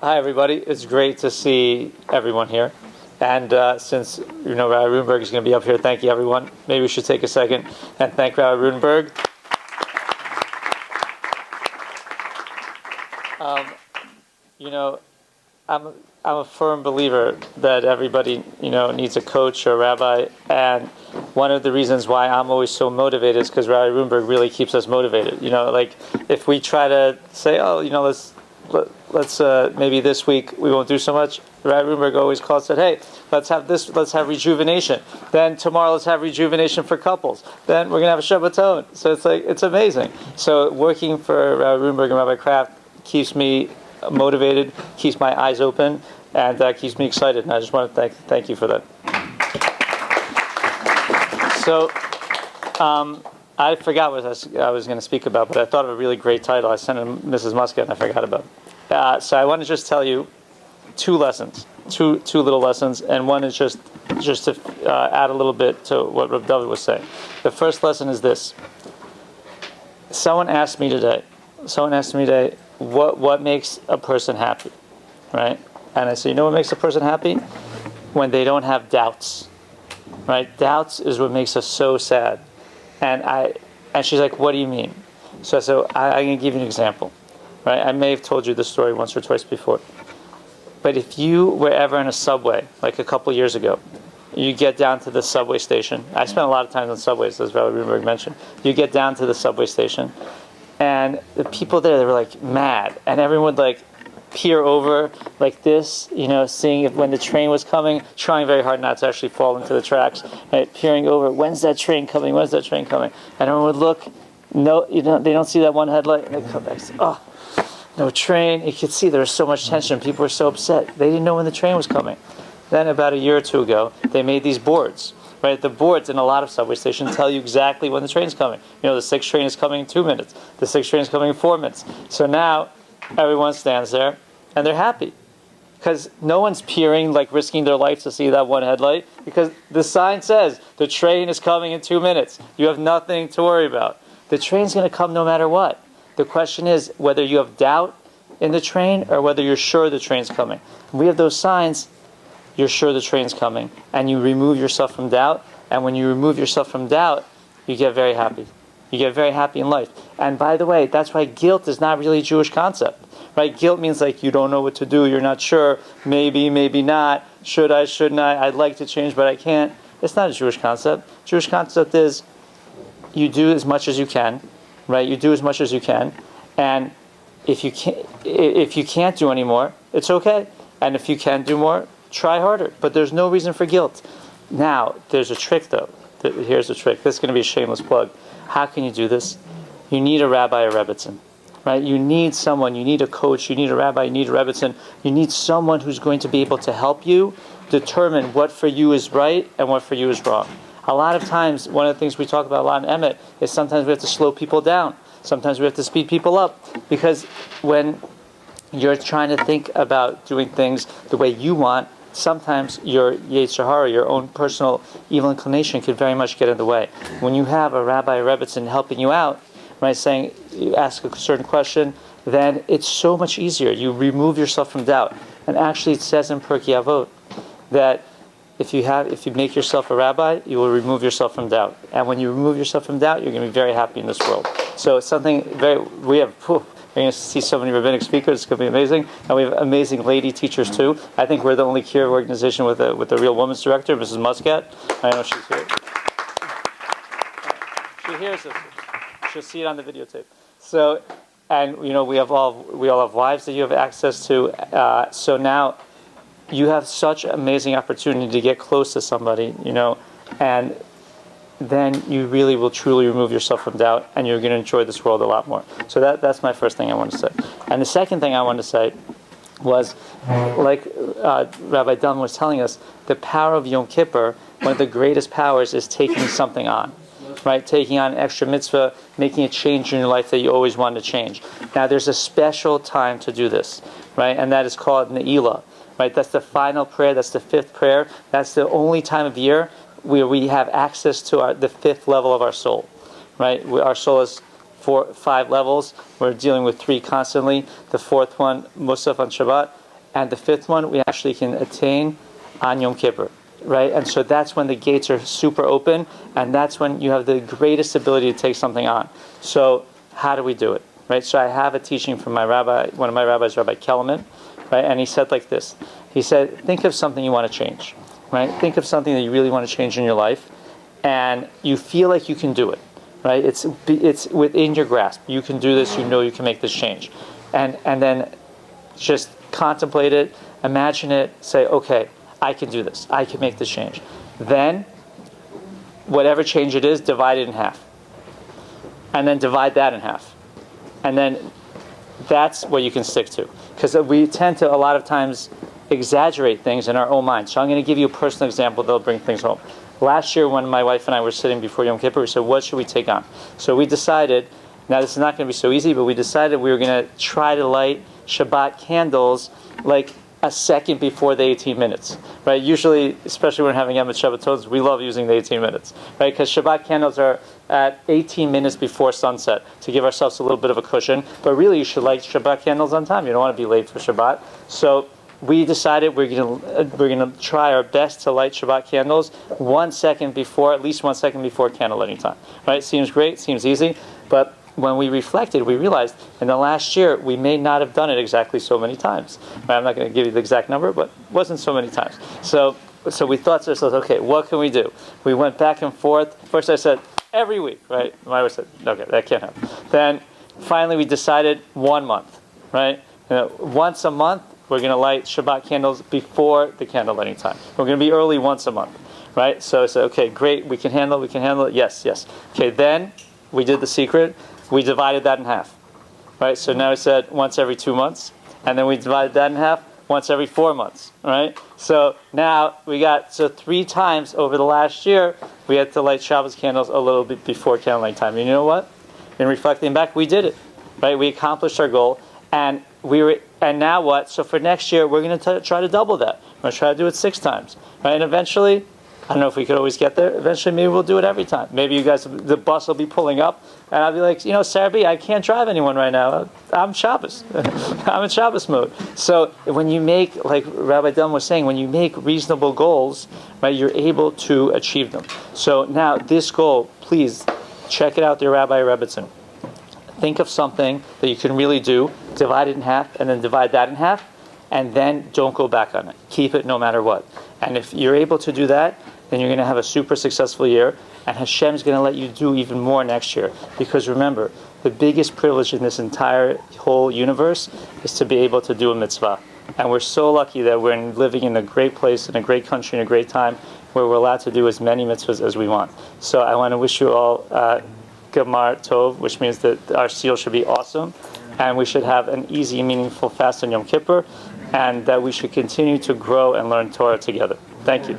Hi, everybody. It's great to see everyone here. And since, Rabbi Reuven is going to be up here, thank you, everyone. Maybe we should take a second and thank Rabbi Reuven. I'm a firm believer that everybody, needs a coach or a rabbi. And one of the reasons why I'm always so motivated is because Rabbi Reuven really keeps us motivated. Like if we try to say, let's maybe this week we won't do so much. Rabbi Reuven always calls and said, hey, let's have rejuvenation. Then tomorrow let's have rejuvenation for couples. Then we're going to have a Shabbaton. So it's amazing. So working for Rabbi Reuven and Rabbi Kraft keeps me motivated, keeps my eyes open, and keeps me excited. And I just want to thank you for that. So I forgot what I was going to speak about, but I thought of a really great title. I sent it to Mrs. Muscat and I forgot about it. So I want to just tell you two lessons, two little lessons, and one is just to add a little bit to what Rabbi David was saying. The first lesson is this. Someone asked me today, what makes a person happy, right? And I said, what makes a person happy? When they don't have doubts, right? Doubts is what makes us so sad. And she's like, what do you mean? So I said, I'm going to give you an example, right? I may have told you this story once or twice before. But if you were ever in a subway, like a couple years ago, you get down to the subway station. I spent a lot of time on subways, as Rabbi Reuven mentioned. You get down to the subway station, and the people there, they were like mad, and everyone would peer over like this, seeing if when the train was coming, trying very hard not to actually fall into the tracks, right? Peering over, when's that train coming? And everyone would look, no, they don't see that one headlight, and they come back, oh, no train. You could see there was so much tension. People were so upset. They didn't know when the train was coming. Then about a year or two ago, they made these boards. Right, the boards in a lot of subway stations tell you exactly when the train's coming. The 6th train is coming in 2 minutes. The 6th train is coming in 4 minutes. So now everyone stands there and they're happy because no one's peering, risking their life to see that one headlight, because the sign says the train is coming in 2 minutes. You have nothing to worry about. The train's going to come no matter what. The question is whether you have doubt in the train or whether you're sure the train's coming. We have those signs. You're sure the train's coming, and you remove yourself from doubt. And when you remove yourself from doubt, you get very happy. You get very happy in life. And by the way, that's why guilt is not really a Jewish concept, right? Guilt means you don't know what to do, you're not sure, maybe not, should I, shouldn't I, I'd like to change but I can't. It's not a Jewish concept. Jewish concept is you do as much as you can, right? You do as much as you can, and if you can't do any more, it's okay. And if you can do more, try harder, but there's no reason for guilt. Now, there's a trick, though. Here's the trick. This is going to be a shameless plug. How can you do this? You need a rabbi or rebbitzin, right? You need someone. You need a coach. You need a rabbi. You need a rebbitzin. You need someone who's going to be able to help you determine what for you is right and what for you is wrong. A lot of times, one of the things we talk about a lot in Emet is sometimes we have to slow people down. Sometimes we have to speed people up, because when you're trying to think about doing things the way you want, sometimes your Yetzer Hara, your own personal evil inclination, could very much get in the way. When you have a rabbi or rebbitzin helping you out, right, saying you ask a certain question, then it's so much easier. You remove yourself from doubt. And actually, it says in Pirkei Avot that if you make yourself a rabbi, you will remove yourself from doubt. And when you remove yourself from doubt, you're going to be very happy in this world. So it's something we're going to see so many rabbinic speakers. It's going to be amazing. And we have amazing lady teachers, too. I think we're the only Kier organization with a real woman's director, Mrs. Muscat. I know she's here. She hears us. She'll see it on the videotape. So, and, we all have wives that you have access to. So now you have such amazing opportunity to get close to somebody, and then you really will truly remove yourself from doubt, and you're going to enjoy this world a lot more. So that's my first thing I want to say. And the second thing I want to say was, Rabbi Dunn was telling us, the power of Yom Kippur, one of the greatest powers is taking something on, right? Taking on an extra mitzvah, making a change in your life that you always wanted to change. Now, there's a special time to do this, right? And that is called Ne'ilah, right? That's the final prayer. That's the fifth prayer. That's the only time of year where we have access to the fifth level of our soul, right? Our soul is 5 levels. We're dealing with 3 constantly. The fourth one, Musaf on Shabbat, and the fifth one we actually can attain on Yom Kippur, right? And so that's when the gates are super open, and that's when you have the greatest ability to take something on. So how do we do it, right? So I have a teaching from my rabbi, one of my rabbis, Rabbi Kelman, right? And he said like this. He said, think of something you want to change, right? Think of something that you really want to change in your life, and you feel like you can do it, right? It's within your grasp. You can do this. You know you can make this change, and then just contemplate it, imagine it, say, okay, I can do this. I can make this change. Then, whatever change it is, divide it in half, and then divide that in half, and then that's what you can stick to. Because we tend to a lot of times exaggerate things in our own mind. So I'm going to give you a personal example that'll bring things home. Last year when my wife and I were sitting before Yom Kippur, we said, what should we take on? So we decided, now this is not going to be so easy, but we decided we were going to try to light Shabbat candles like a second before the 18 minutes, right? Usually, especially when we're having Emet Shabbatot, we love using the 18 minutes, right? Because Shabbat candles are at 18 minutes before sunset to give ourselves a little bit of a cushion. But really, you should light Shabbat candles on time. You don't want to be late for Shabbat. So we decided we're gonna try our best to light Shabbat candles 1 second before, at least 1 second before candle lighting time, right? Seems great, seems easy, but when we reflected, we realized in the last year we may not have done it exactly so many times. Right? I'm not going to give you the exact number, but it wasn't so many times. So we thought to ourselves, okay, what can we do? We went back and forth. First I said, every week, right? My wife said, okay, that can't happen. Then finally we decided 1 month, right? Once a month, we're going to light Shabbat candles before the candle lighting time. We're going to be early once a month, right? So I said, okay, great, we can handle it. Yes. Okay, then we did the secret. We divided that in half, right? So now we said once every 2 months, and then we divided that in half once every 4 months, right? So now we got, 3 times over the last year, we had to light Shabbos candles a little bit before candlelight time. And you know what? In reflecting back, we did it, right? We accomplished our goal, and now what? So for next year, we're going to try to double that. We're going to try to do it 6 times, right? And eventually, I don't know if we could always get there. Eventually, maybe we'll do it every time. Maybe you guys, the bus will be pulling up, and I'll be like, Sarah, I can't drive anyone right now. I'm Shabbos. I'm in Shabbos mode. So when you make, like Rabbi Dunn was saying, when you make reasonable goals, right, you're able to achieve them. So now this goal, please check it out, dear Rabbi Rebbitzin. Think of something that you can really do, divide it in half, and then divide that in half, and then don't go back on it. Keep it no matter what. And if you're able to do that, then you're going to have a super successful year, and Hashem's going to let you do even more next year. Because remember, the biggest privilege in this entire whole universe is to be able to do a mitzvah. And we're so lucky that we're living in a great place, in a great country, in a great time, where we're allowed to do as many mitzvahs as we want. So I want to wish you all Gamar Tov, which means that our seal should be awesome, and we should have an easy, meaningful fast on Yom Kippur, and that we should continue to grow and learn Torah together. Thank you.